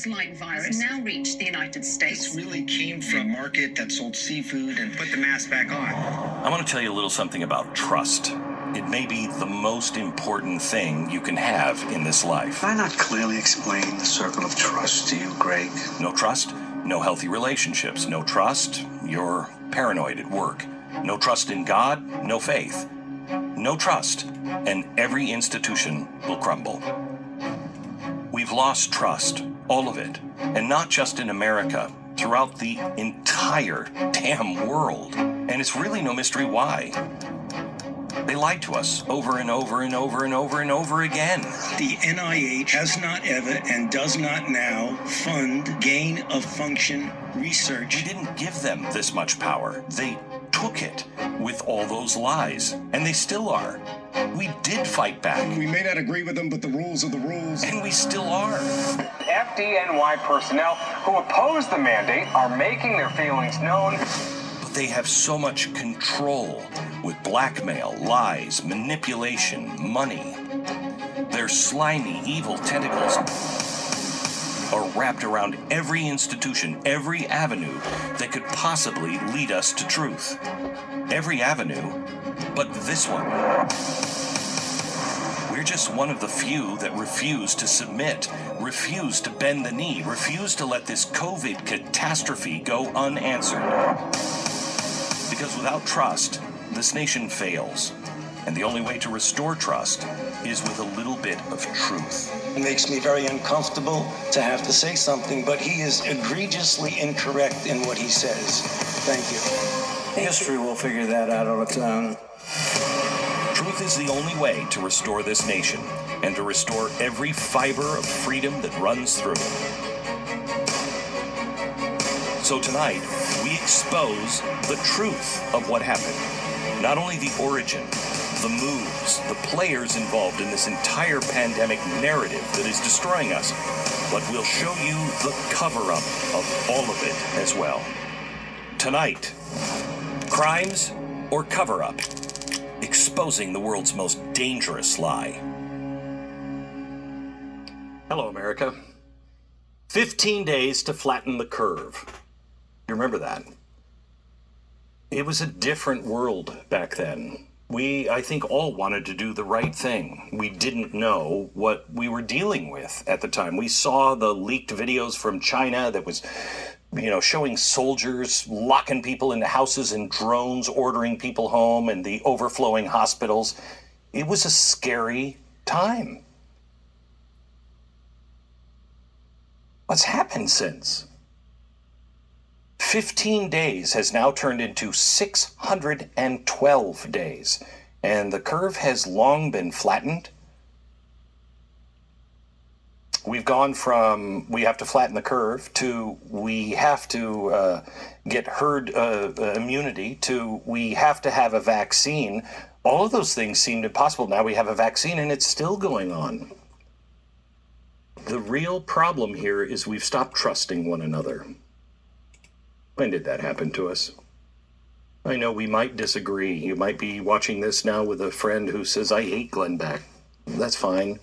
Like virus has now reached the United States. This really came from a market that sold seafood and put the mask back on. I want to tell you a little something about trust. It may be the most important thing you can have in this life. Can I not clearly explain the circle of trust to you, Greg? No trust, no healthy relationships. No trust, you're paranoid at work. No trust in God, no faith. No trust, and every institution will crumble. We've lost trust. All of it. And not just in America, throughout the entire damn world. And it's really no mystery why. They lied to us over and over and over and over and over again. The NIH has not ever and does not now fund gain-of-function research. We didn't give them this much power. They took it with all those lies. And they still are. We did fight back. We may not agree with them, but the rules are the rules. And we still are. FDNY personnel who oppose the mandate are making their feelings known. But they have so much control with blackmail, lies, manipulation, money. Their slimy, evil tentacles are wrapped around every institution, every avenue that could possibly lead us to truth. Every avenue, but this one. We're just one of the few that refuse to submit, refuse to bend the knee, refuse to let this COVID catastrophe go unanswered. Because without trust, this nation fails. And the only way to restore trust is with a little bit of truth. It makes me very uncomfortable to have to say something, but he is egregiously incorrect in what he says. Thank you. History will figure that out on its own. Truth is the only way to restore this nation and to restore every fiber of freedom that runs through it. So tonight, we expose the truth of what happened. Not only the origin, the moves, the players involved in this entire pandemic narrative that is destroying us, but we'll show you the cover-up of all of it as well. Tonight, crimes or cover-up? Exposing the world's most dangerous lie. Hello, America. 15 days to flatten the curve. You remember that? It was a different world back then. We, I think, all wanted to do the right thing. We didn't know what we were dealing with at the time. We saw the leaked videos from China that was, showing soldiers locking people into houses and drones, ordering people home, and the overflowing hospitals. It was a scary time. What's happened since? 15 days has now turned into 612 days, and the curve has long been flattened. We've gone from we have to flatten the curve to we have to get herd immunity to we have to have a vaccine. All of those things seemed impossible. Now we have a vaccine and it's still going on. The real problem here is we've stopped trusting one another. When did that happen to us? I know we might disagree. You might be watching this now with a friend who says, I hate Glenn Beck. That's fine.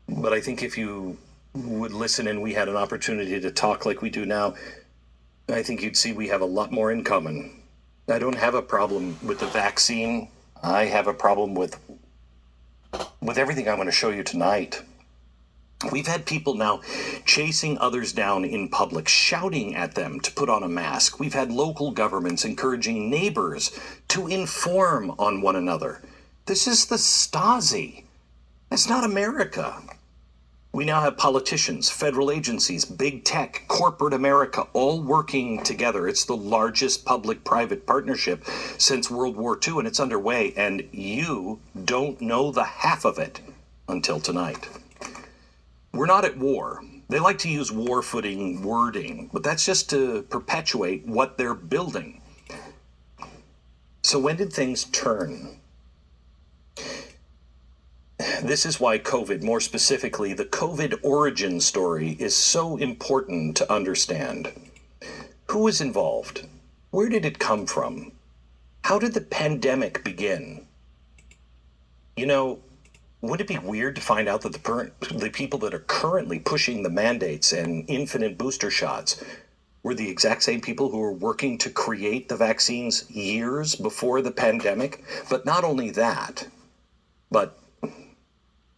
But I think if you would listen and we had an opportunity to talk like we do now, I think you'd see we have a lot more in common. I don't have a problem with the vaccine. I have a problem with everything I'm going to show you tonight. We've had people now chasing others down in public, shouting at them to put on a mask. We've had local governments encouraging neighbors to inform on one another. This is the Stasi. It's not America. We now have politicians, federal agencies, big tech, corporate America, all working together. It's the largest public-private partnership since World War II, and it's underway, and you don't know the half of it until tonight. We're not at war. They like to use war-footing wording, but that's just to perpetuate what they're building. So when did things turn? This is why COVID, more specifically, the COVID origin story is so important to understand. Who was involved? Where did it come from? How did the pandemic begin? Wouldn't it be weird to find out that the people that are currently pushing the mandates and infinite booster shots were the exact same people who were working to create the vaccines years before the pandemic? But not only that, but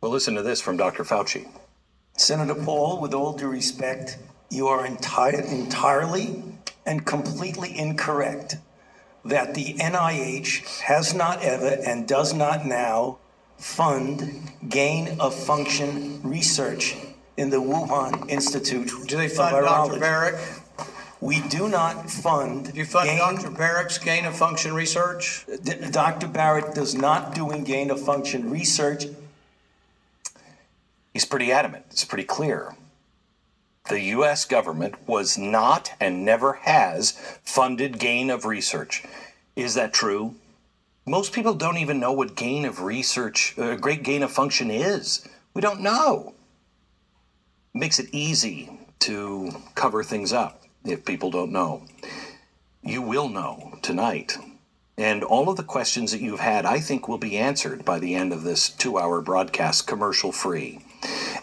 we'll listen to this from Dr. Fauci. Senator Paul, with all due respect, you are entirely and completely incorrect that the NIH has not ever and does not now fund gain-of-function research in the Wuhan Institute Do they of fund Virology. Dr. Barrick? We do not fund. Do you fund Dr. Barrick's gain-of-function research? Dr. Barrett does not do gain-of-function research. He's pretty adamant. It's pretty clear. The U.S. government was not and never has funded gain of research. Is that true? Most people don't even know what gain of research, great gain of function is. We don't know. It makes it easy to cover things up if people don't know. You will know tonight. And all of the questions that you've had, I think, will be answered by the end of this 2-hour broadcast, commercial-free.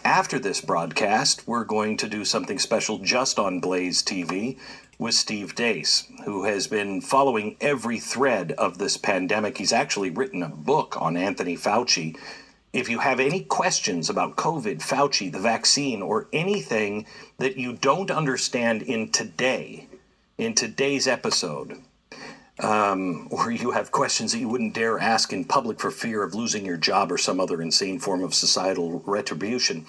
After this broadcast, we're going to do something special just on Blaze TV with Steve Deace, who has been following every thread of this pandemic. He's actually written a book on Anthony Fauci. If you have any questions about COVID, Fauci, the vaccine, or anything that you don't understand in today's episode, or you have questions that you wouldn't dare ask in public for fear of losing your job or some other insane form of societal retribution,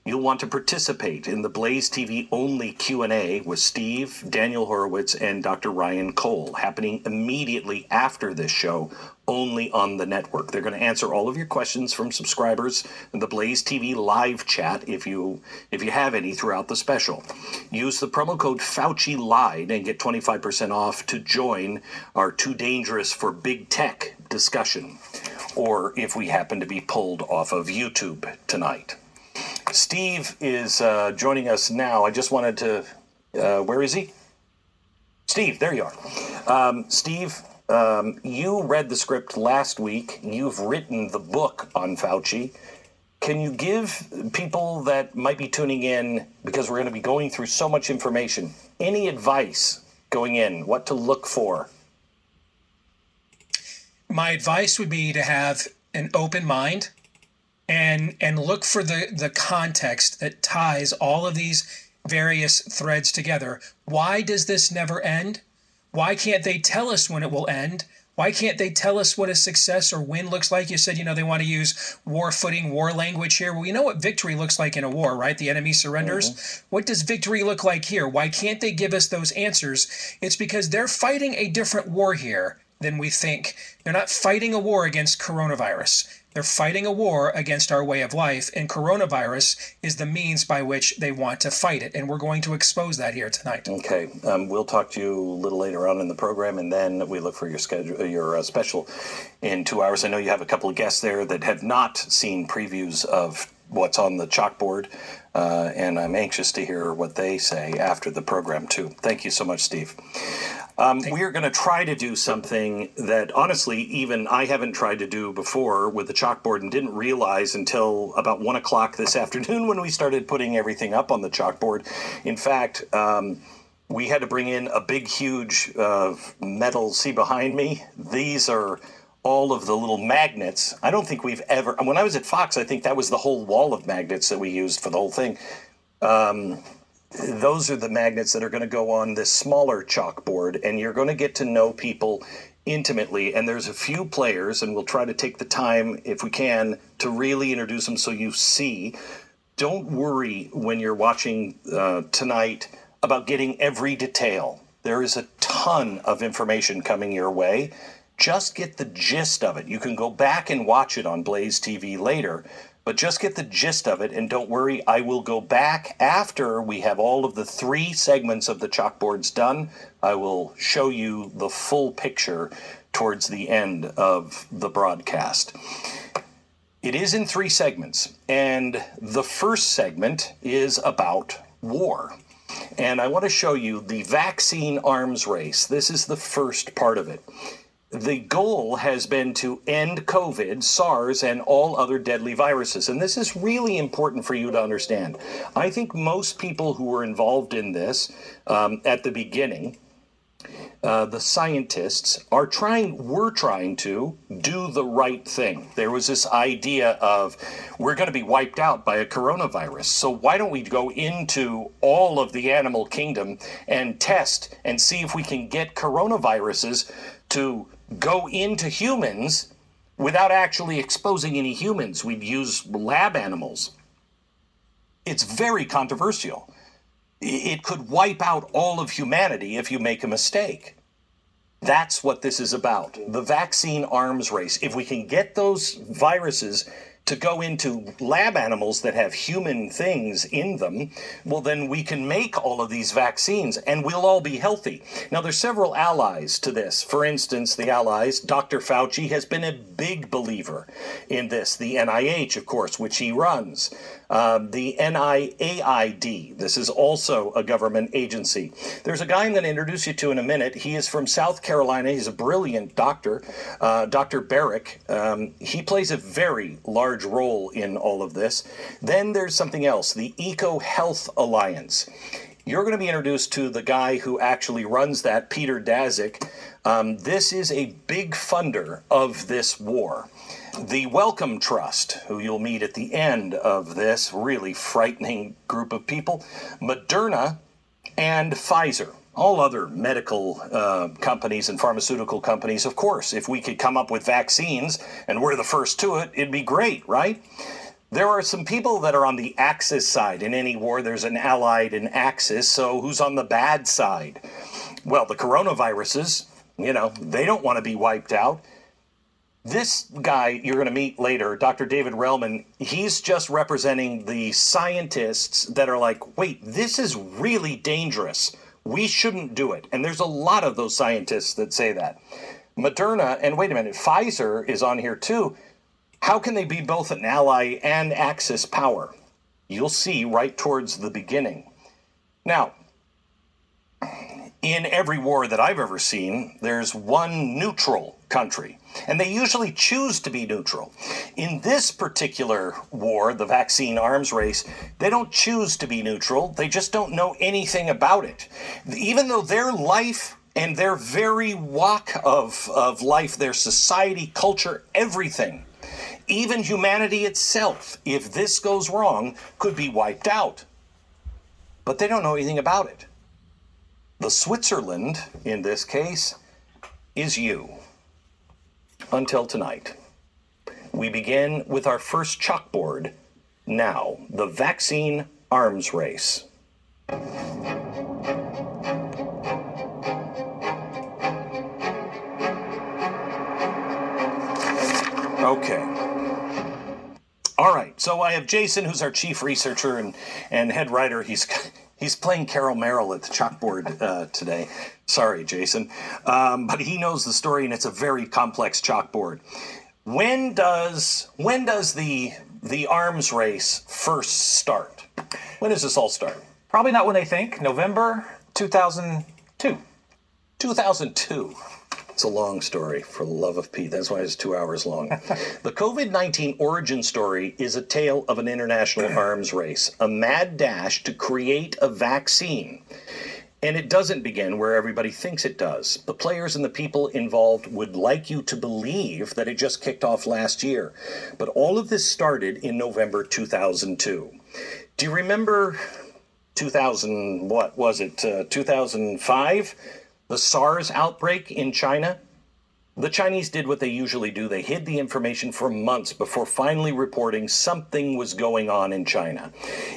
you'll want to participate in the Blaze TV only Q&A with Steve, Daniel Horowitz, and Dr. Ryan Cole, happening immediately after this show, only on the network. They're going to answer all of your questions from subscribers in the Blaze TV live chat if you have any throughout the special. Use the promo code Fauci Lied and get 25% off to join our Too Dangerous for Big Tech discussion, or if we happen to be pulled off of YouTube tonight. Steve is joining us now. I just wanted to, where is he? Steve, there you are. Steve, you read the script last week. You've written the book on Fauci. Can you give people that might be tuning in, because we're going to be going through so much information, any advice going in, what to look for? My advice would be to have an open mind and look for the context that ties all of these various threads together. Why does this never end? Why can't they tell us when it will end? Why can't they tell us what a success or win looks like? You said, they want to use war footing, war language here. Well, we know what victory looks like in a war, right? The enemy surrenders. Mm-hmm. What does victory look like here? Why can't they give us those answers? It's because they're fighting a different war here than we think. They're not fighting a war against coronavirus. They're fighting a war against our way of life, and coronavirus is the means by which they want to fight it, and we're going to expose that here tonight. Okay, we'll talk to you a little later on in the program, and then we look for your schedule, your special in 2 hours. I know you have a couple of guests there that have not seen previews of what's on the chalkboard, and I'm anxious to hear what they say after the program, too. Thank you so much, Steve. We're going to try to do something that, honestly, even I haven't tried to do before with the chalkboard and didn't realize until about 1 o'clock this afternoon when we started putting everything up on the chalkboard. In fact, we had to bring in a big, huge metal, see behind me, these are all of the little magnets. I don't think we've ever, when I was at Fox, I think that was the whole wall of magnets that we used for the whole thing. Those are the magnets that are going to go on this smaller chalkboard, and you're going to get to know people intimately. And there's a few players, and we'll try to take the time, if we can, to really introduce them so you see. Don't worry when you're watching tonight about getting every detail. There is a ton of information coming your way. Just get the gist of it. You can go back and watch it on Blaze TV later, but just get the gist of it, and don't worry, I will go back after we have all of the 3 segments of the chalkboards done. I will show you the full picture towards the end of the broadcast. It is in 3 segments, and the first segment is about war. And I want to show you the vaccine arms race. This is the first part of it. the goal has been to end COVID, SARS, and all other deadly viruses. And this is really important for you to understand. I think most people who were involved in this at the beginning, the scientists were trying to do the right thing. There was this idea of we're going to be wiped out by a coronavirus. So why don't we go into all of the animal kingdom and test and see if we can get coronaviruses to go into humans without actually exposing any humans. We'd use lab animals. It's very controversial. It could wipe out all of humanity if you make a mistake. That's what this is about. The vaccine arms race. If we can get those viruses to go into lab animals that have human things in them, well, then we can make all of these vaccines and we'll all be healthy. Now, there's several allies to this. For instance, the allies, Dr. Fauci has been a big believer in this. The NIH, of course, which he runs. The NIAID, this is also a government agency. There's a guy I'm going to introduce you to in a minute. He is from South Carolina. He's a brilliant doctor, Dr. Barrick. He plays a very large role in all of this. Then there's something else, the Eco Health Alliance. You're going to be introduced to the guy who actually runs that, Peter Daszak. This is a big funder of this war. The Wellcome Trust, who you'll meet at the end of this really frightening group of people, Moderna, and Pfizer. All other medical companies and pharmaceutical companies, of course. If we could come up with vaccines and we're the first to it, it'd be great, right? There are some people that are on the Axis side. In any war, there's an allied in Axis, so who's on the bad side? Well, the coronaviruses, they don't want to be wiped out. This guy you're going to meet later, Dr. David Relman, he's just representing the scientists that are like, wait, this is really dangerous. We shouldn't do it. And there's a lot of those scientists that say that. Moderna, and wait a minute, Pfizer is on here too. How can they be both an ally and Axis power? You'll see right towards the beginning. Now, in every war that I've ever seen, there's one neutral country, and they usually choose to be neutral. In this particular war, the vaccine arms race, they don't choose to be neutral. They just don't know anything about it. Even though their life and their very walk of life, their society, culture, everything, even humanity itself, if this goes wrong, could be wiped out. But they don't know anything about it. The Switzerland, in this case, is you. Until tonight. We begin with our first chalkboard. Now, the vaccine arms race. Okay. All right, so I have Jason, who's our chief researcher and head writer. He's playing Carol Merrill at the chalkboard today. Sorry, Jason. But he knows the story, and it's a very complex chalkboard. When does the arms race first start? When does this all start? Probably not when they think. November 2002. 2002. It's a long story, for the love of Pete. That's why it's 2 hours long. The COVID-19 origin story is a tale of an international arms race, a mad dash to create a vaccine. And it doesn't begin where everybody thinks it does. The players and the people involved would like you to believe that it just kicked off last year. But all of this started in November 2002. Do you remember 2005? The SARS outbreak in China? The Chinese did what they usually do. They hid the information for months before finally reporting something was going on in China.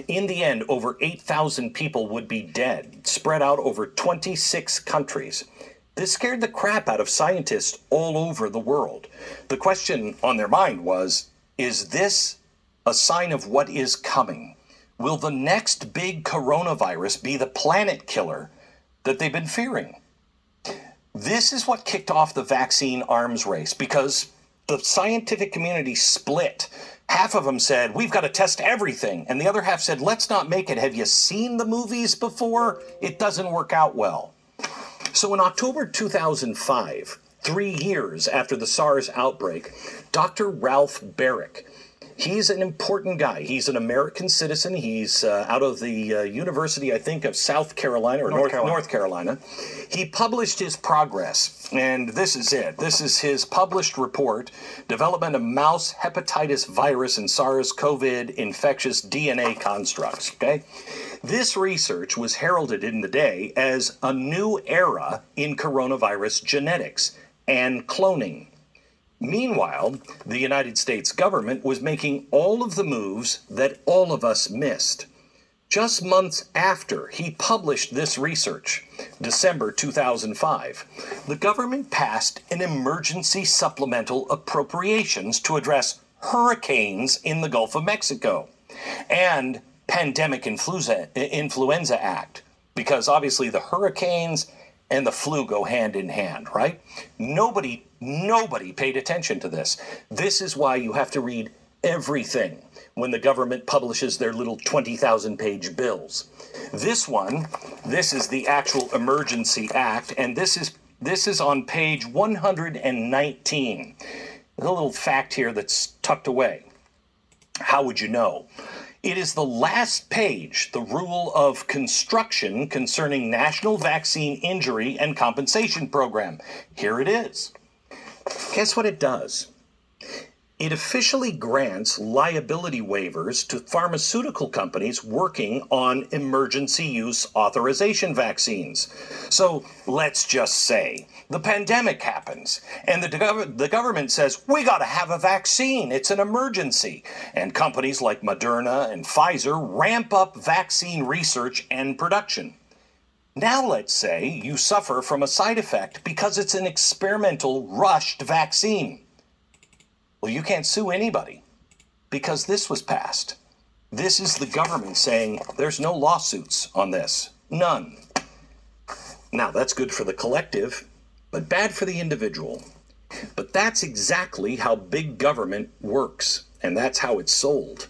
In the end, over 8,000 people would be dead, spread out over 26 countries. This scared the crap out of scientists all over the world. The question on their mind was, is this a sign of what is coming? Will the next big coronavirus be the planet killer that they've been fearing? This is what kicked off the vaccine arms race, because the scientific community split. Half of them said, we've got to test everything. And the other half said, let's not make it. Have you seen the movies before? It doesn't work out well. So in October 2005, 3 years after the SARS outbreak, Dr. Ralph Baric. He's an important guy. He's an American citizen. He's out of the University, I think, of South Carolina or North Carolina. He published his progress, and this is it. This is his published report, Development of Mouse Hepatitis Virus and SARS-CoV Infectious DNA Constructs, okay? This research was heralded in the day as a new era in coronavirus genetics and cloning. Meanwhile, the United States government was making all of the moves that all of us missed. Just months after he published this research, December 2005, the government passed an emergency supplemental appropriations to address hurricanes in the Gulf of Mexico and Pandemic Influenza Act, because obviously the hurricanes and the flu go hand in hand, right? Nobody paid attention to this. This is why you have to read everything when the government publishes their little 20,000-page bills. This is the actual Emergency Act, and this is on page 119. A little fact here that's tucked away. How would you know? It is the last page, the rule of construction concerning National Vaccine Injury and Compensation Program. Here it is. Guess what it does? It officially grants liability waivers to pharmaceutical companies working on emergency use authorization vaccines. So let's just say the pandemic happens and the government says, we got to have a vaccine. It's an emergency. And companies like Moderna and Pfizer ramp up vaccine research and production. Now let's say you suffer from a side effect because it's an experimental rushed vaccine. Well, you can't sue anybody because this was passed. This is the government saying there's no lawsuits on this. None. Now, that's good for the collective, but bad for the individual. But that's exactly how big government works, and that's how it's sold.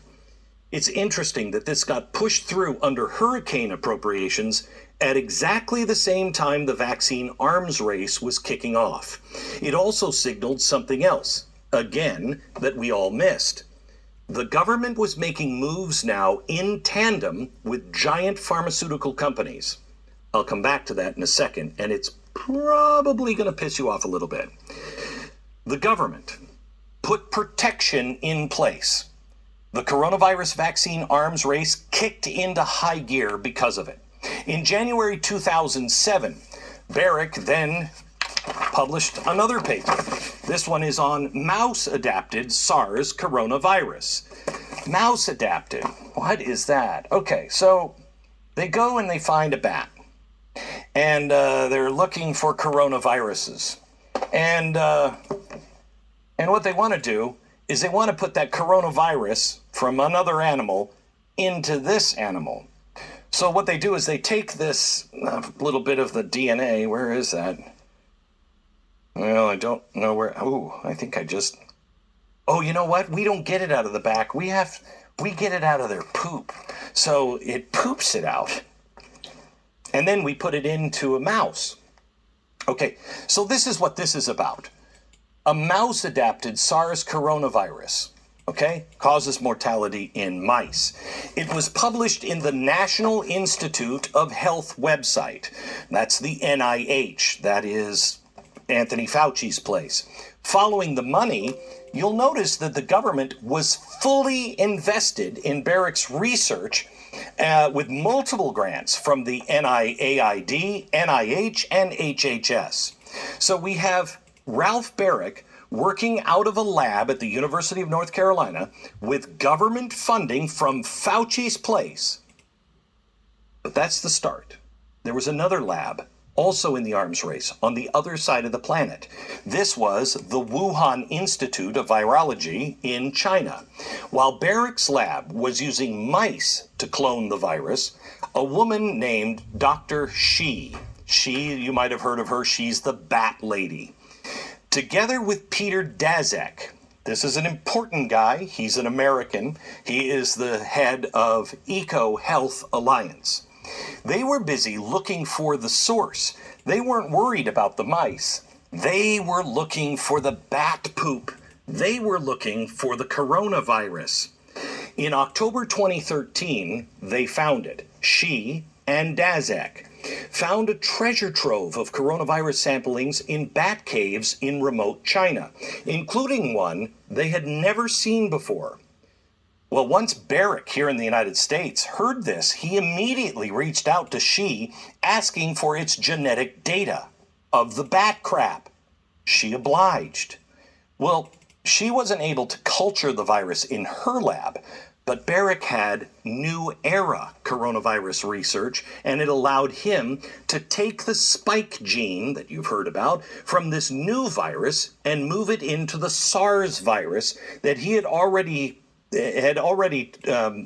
It's interesting that this got pushed through under hurricane appropriations at exactly the same time the vaccine arms race was kicking off. It also signaled something else, again, that we all missed. The government was making moves now in tandem with giant pharmaceutical companies. I'll come back to that in a second, and it's probably going to piss you off a little bit. The government put protection in place. The coronavirus vaccine arms race kicked into high gear because of it. In January 2007, Baric then published another paper. This one is on mouse-adapted SARS coronavirus. Mouse-adapted, what is that? Okay, so they go and they find a bat, and they're looking for coronaviruses. And what they want to do is they want to put that coronavirus from another animal into this animal. So what they do is they take this little bit of the DNA. Where is that? Well, I don't know where. Oh, I think I just. Oh, you know what? We don't get it out of the back. We get it out of their poop. So it poops it out. And then we put it into a mouse. Okay, so this is what this is about. A mouse-adapted SARS coronavirus, okay, causes mortality in mice. It was published in the National Institute of Health website. That's the NIH. That is Anthony Fauci's place. Following the money, you'll notice that the government was fully invested in Baric's research with multiple grants from the NIAID, NIH, and HHS. So we have Ralph Baric working out of a lab at the University of North Carolina with government funding from Fauci's place. But that's the start. There was another lab, also in the arms race, on the other side of the planet. This was the Wuhan Institute of Virology in China. While Baric's lab was using mice to clone the virus, a woman named Dr. Shi, you might have heard of her, she's the Bat Lady, together with Peter Daszak. This is an important guy. He's an American. He is the head of Eco Health Alliance. They were busy looking for the source. They weren't worried about the mice. They were looking for the bat poop. They were looking for the coronavirus. In October 2013, they found it. Xi and Daszak found a treasure trove of coronavirus samplings in bat caves in remote China, including one they had never seen before. Well, once Barrick here in the United States heard this, he immediately reached out to Xi asking for its genetic data of the bat crap. Xi obliged. Well, Xi wasn't able to culture the virus in her lab, but Barrick had new era coronavirus research, and it allowed him to take the spike gene that you've heard about from this new virus and move it into the SARS virus that he had already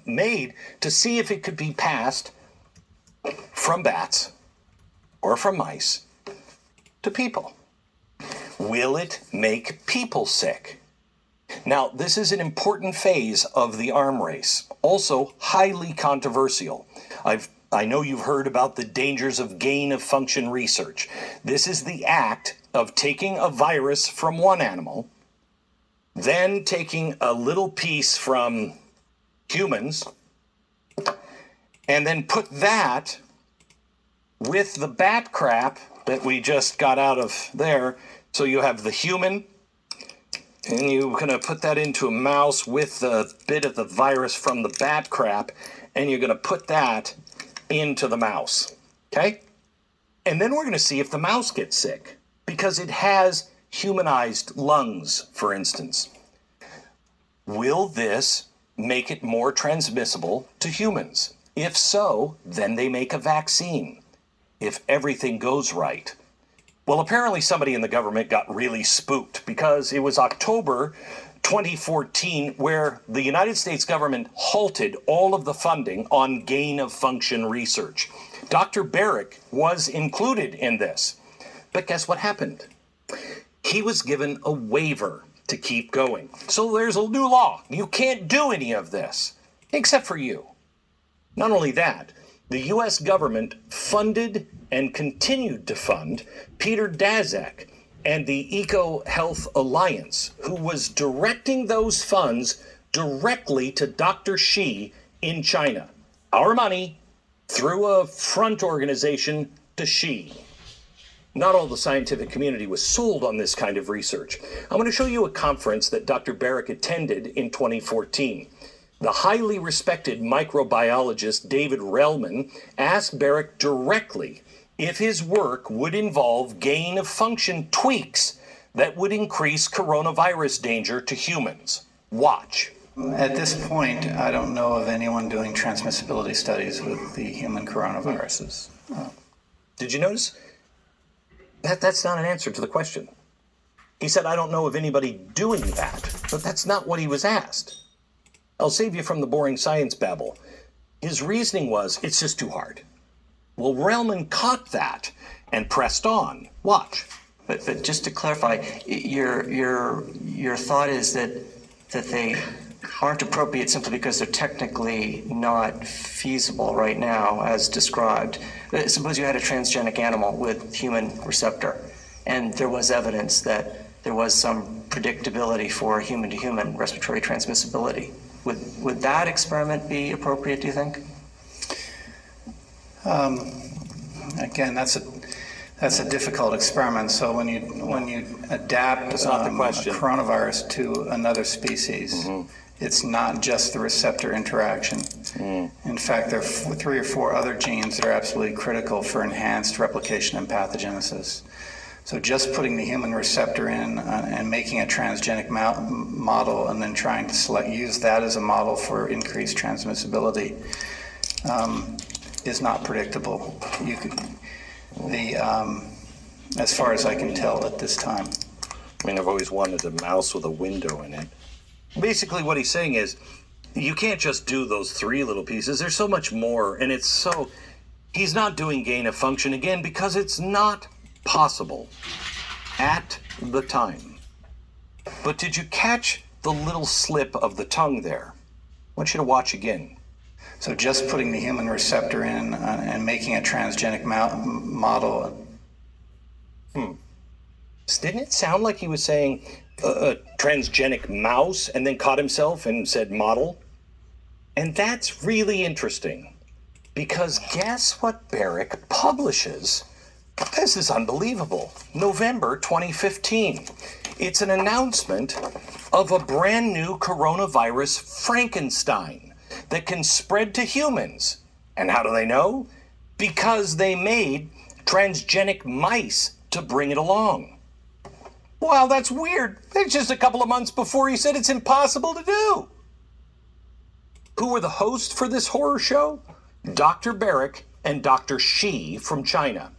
made to see if it could be passed from bats or from mice to people. Will it make people sick? Now, this is an important phase of the arm race, also highly controversial. I know you've heard about the dangers of gain-of-function research. This is the act of taking a virus from one animal, then taking a little piece from humans, and then put that with the bat crap that we just got out of there. So you have the human, and you're going to put that into a mouse with a bit of the virus from the bat crap, and you're going to put that into the mouse, okay? And then we're going to see if the mouse gets sick, because it has humanized lungs, for instance. Will this make it more transmissible to humans? If so, then they make a vaccine, if everything goes right. Well, apparently somebody in the government got really spooked because it was October 2014 where the United States government halted all of the funding on gain-of-function research. Dr. Barrick was included in this. But guess what happened? He was given a waiver to keep going. So there's a new law. You can't do any of this, except for you. Not only that, the U.S. government funded and continued to fund Peter Daszak and the EcoHealth Alliance, who was directing those funds directly to Dr. Xi in China. Our money through a front organization to Xi. Not all the scientific community was sold on this kind of research. I'm going to show you a conference that Dr. Barrick attended in 2014. The highly respected microbiologist David Relman asked Barrick directly if his work would involve gain-of-function tweaks that would increase coronavirus danger to humans. Watch. At this point, I don't know of anyone doing transmissibility studies with the human coronaviruses. Did you notice? That's not an answer to the question. He said, I don't know of anybody doing that, but that's not what he was asked. I'll save you from the boring science babble. His reasoning was, it's just too hard. Well, Relman caught that and pressed on. Watch. But just to clarify, your thought is that they aren't appropriate simply because they're technically not feasible right now, as described. Suppose you had a transgenic animal with human receptor, and there was evidence that there was some predictability for human-to-human respiratory transmissibility. Would that experiment be appropriate, do you think? Again, that's a difficult experiment. So when you adapt That's not the question. A coronavirus to another species, it's not just the receptor interaction. In fact, there are 3 or 4 other genes that are absolutely critical for enhanced replication and pathogenesis. So just putting the human receptor in and making a transgenic model and then trying to use that as a model for increased transmissibility is not predictable. As far as I can tell at this time. I mean, I've always wanted a mouse with a window in it. Basically, what he's saying is, you can't just do those 3 little pieces. There's so much more, and he's not doing gain of function again because it's not possible at the time. But did you catch the little slip of the tongue there? I want you to watch again. So just putting the human receptor in and making a transgenic model. Didn't it sound like he was saying transgenic mouse and then caught himself and said model? And that's really interesting because guess what Barrick publishes? This is unbelievable. November 2015. It's an announcement of a brand new coronavirus Frankenstein that can spread to humans. And how do they know? Because they made transgenic mice to bring it along. Wow, that's weird. It's just a couple of months before he said it's impossible to do. Who were the hosts for this horror show? Dr. Barrick and Dr. Shi from China.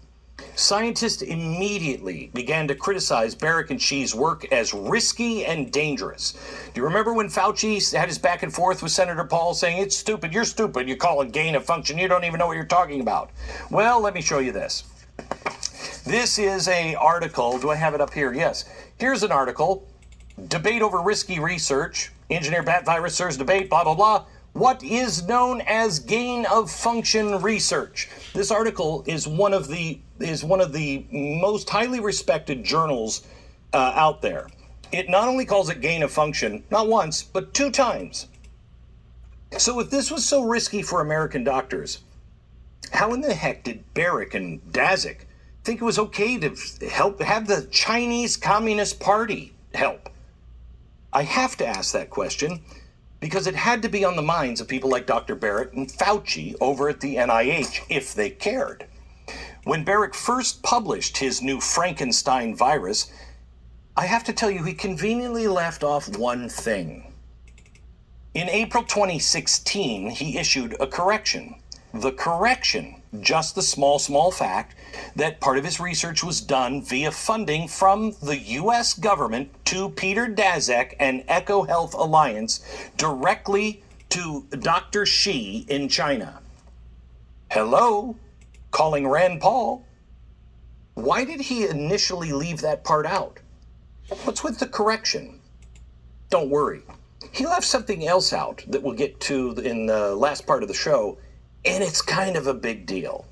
Scientists immediately began to criticize Barrick and Shi's work as risky and dangerous. Do you remember when Fauci had his back and forth with Senator Paul saying, it's stupid, you're stupid, you call it gain of function, you don't even know what you're talking about? Well, let me show you this. This is an article. Do I have it up here? Yes. Here's an article. Debate over risky research. Engineer bat virus SARS debate, blah, blah, blah. What is known as gain of function research? This article is one of the most highly respected journals out there. It not only calls it gain of function, not once, but 2 times. So if this was so risky for American doctors, how in the heck did Barrick and Daszak think it was okay to have the Chinese Communist Party help? I have to ask that question because it had to be on the minds of people like Dr. Barrick and Fauci over at the NIH if they cared. When Barrick first published his new Frankenstein virus, I have to tell you, he conveniently left off one thing. In April 2016, he issued a correction. The correction, just the small fact that part of his research was done via funding from the U.S. government to Peter Daszak and EcoHealth Alliance directly to Dr. Shi in China. Hello? Calling Rand Paul. Why did he initially leave that part out? What's with the correction? Don't worry. He left something else out that we'll get to in the last part of the show, and it's kind of a big deal.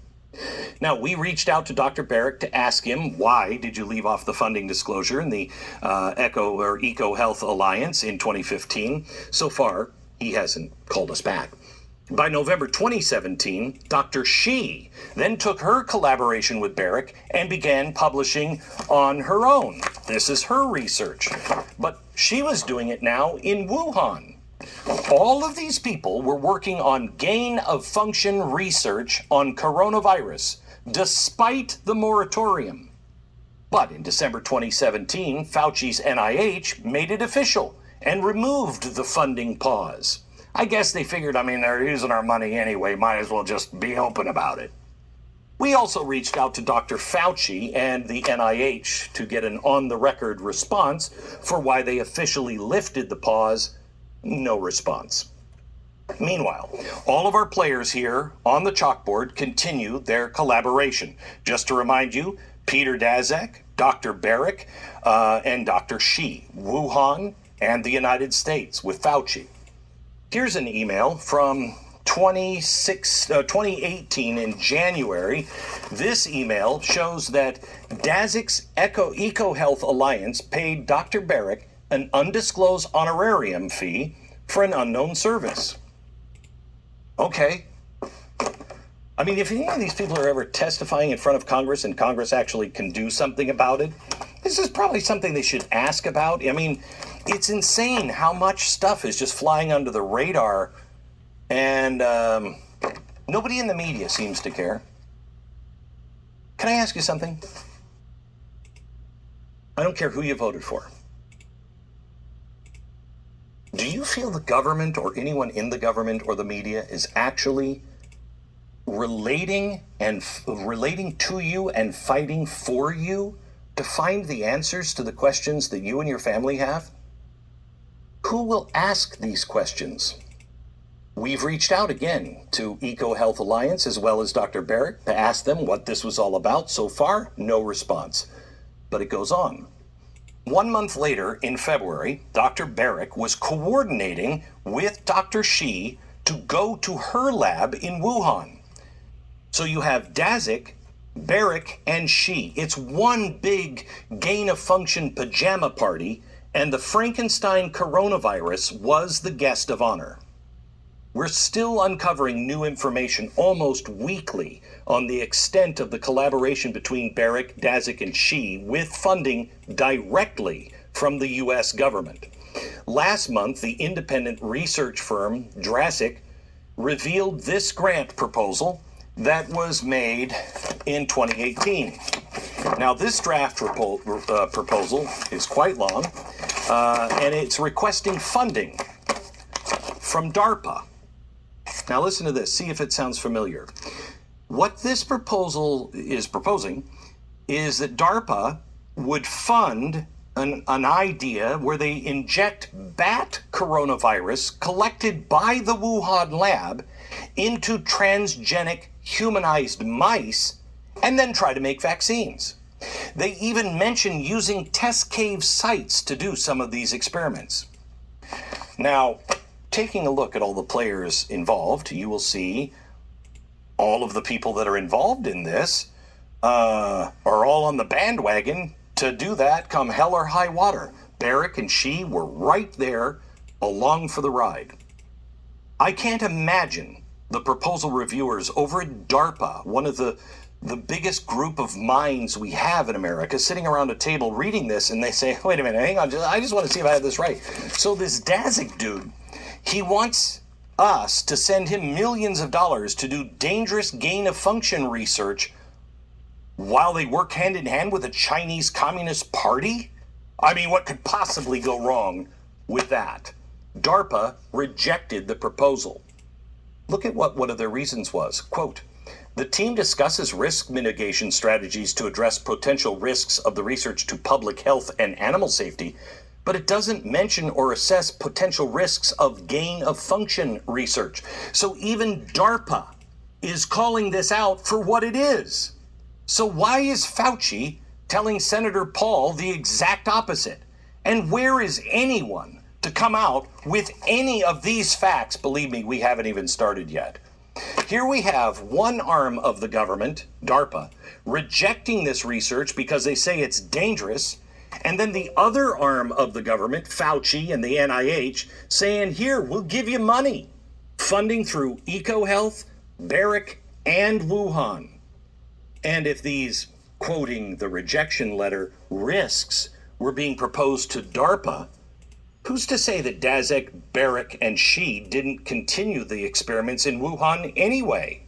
Now, we reached out to Dr. Barrick to ask him, why did you leave off the funding disclosure in the EcoHealth Alliance in 2015? So far, he hasn't called us back. By November 2017, Dr. Shi then took her collaboration with Barrick and began publishing on her own. This is her research. But she was doing it now in Wuhan. All of these people were working on gain of function research on coronavirus, despite the moratorium. But in December 2017, Fauci's NIH made it official and removed the funding pause. I guess they figured, they're using our money anyway, might as well just be open about it. We also reached out to Dr. Fauci and the NIH to get an on-the-record response for why they officially lifted the pause. No response. Meanwhile, all of our players here on the chalkboard continue their collaboration. Just to remind you, Peter Daszak, Dr. Barrick, and Dr. Shi, Wuhan, and the United States with Fauci. Here's an email from 2018 in January. This email shows that Daszak's EcoHealth Alliance paid Dr. Barrick an undisclosed honorarium fee for an unknown service. Okay. If any of these people are ever testifying in front of Congress and Congress actually can do something about it, this is probably something they should ask about. It's insane how much stuff is just flying under the radar, and nobody in the media seems to care. Can I ask you something? I don't care who you voted for. Do you feel the government or anyone in the government or the media is actually relating to you and fighting for you to find the answers to the questions that you and your family have? Who will ask these questions? We've reached out again to EcoHealth Alliance as well as Dr. Barrick to ask them what this was all about. So far, no response. But it goes on. 1 month later, in February, Dr. Barrick was coordinating with Dr. Shi to go to her lab in Wuhan. So you have Daszak Barrick and Xi. It's one big gain-of-function pajama party, and the Frankenstein coronavirus was the guest of honor. We're still uncovering new information almost weekly on the extent of the collaboration between Barrick, Daszak, and Xi with funding directly from the U.S. government. Last month, the independent research firm Jurassic revealed this grant proposal that was made in 2018. Now, this draft proposal is quite long, and it's requesting funding from DARPA. Now, listen to this. See if it sounds familiar. What this proposal is proposing is that DARPA would fund an idea where they inject bat coronavirus collected by the Wuhan lab into transgenic humanized mice and then try to make vaccines. They even mention using test cave sites to do some of these experiments. Now, taking a look at all the players involved, you will see all of the people that are involved in this are all on the bandwagon to do that come hell or high water. Barrick and Xi were right there along for the ride. I can't imagine the proposal reviewers over at DARPA, one of the biggest group of minds we have in America, sitting around a table reading this, and they say, wait a minute, hang on, I just want to see if I have this right. So this Daszak dude, he wants us to send him millions of dollars to do dangerous gain-of-function research while they work hand in hand with the Chinese Communist Party? I mean, what could possibly go wrong with that? DARPA rejected the proposal. Look at what one of their reasons was. Quote, the team discusses risk mitigation strategies to address potential risks of the research to public health and animal safety, but it doesn't mention or assess potential risks of gain-of-function research. So even DARPA is calling this out for what it is. So why is Fauci telling Senator Paul the exact opposite? And where is anyone to come out with any of these facts? Believe me, we haven't even started yet. Here we have one arm of the government, DARPA, rejecting this research because they say it's dangerous, and then the other arm of the government, Fauci and the NIH, saying, here, we'll give you money, funding through EcoHealth, Barrick, and Wuhan. And if these, quoting the rejection letter, risks were being proposed to DARPA, who's to say that Daszak, Barrick, and Xi didn't continue the experiments in Wuhan anyway?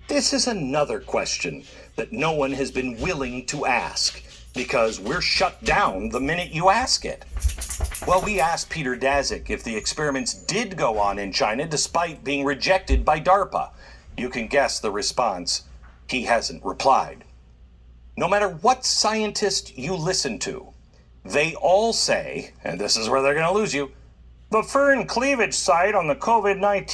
This is another question that no one has been willing to ask, because we're shut down the minute you ask it. Well, we asked Peter Daszak if the experiments did go on in China despite being rejected by DARPA. You can guess the response. He hasn't replied. No matter what scientist you listen to, they all say, and this is where they're going to lose you, the fern cleavage site on the COVID-19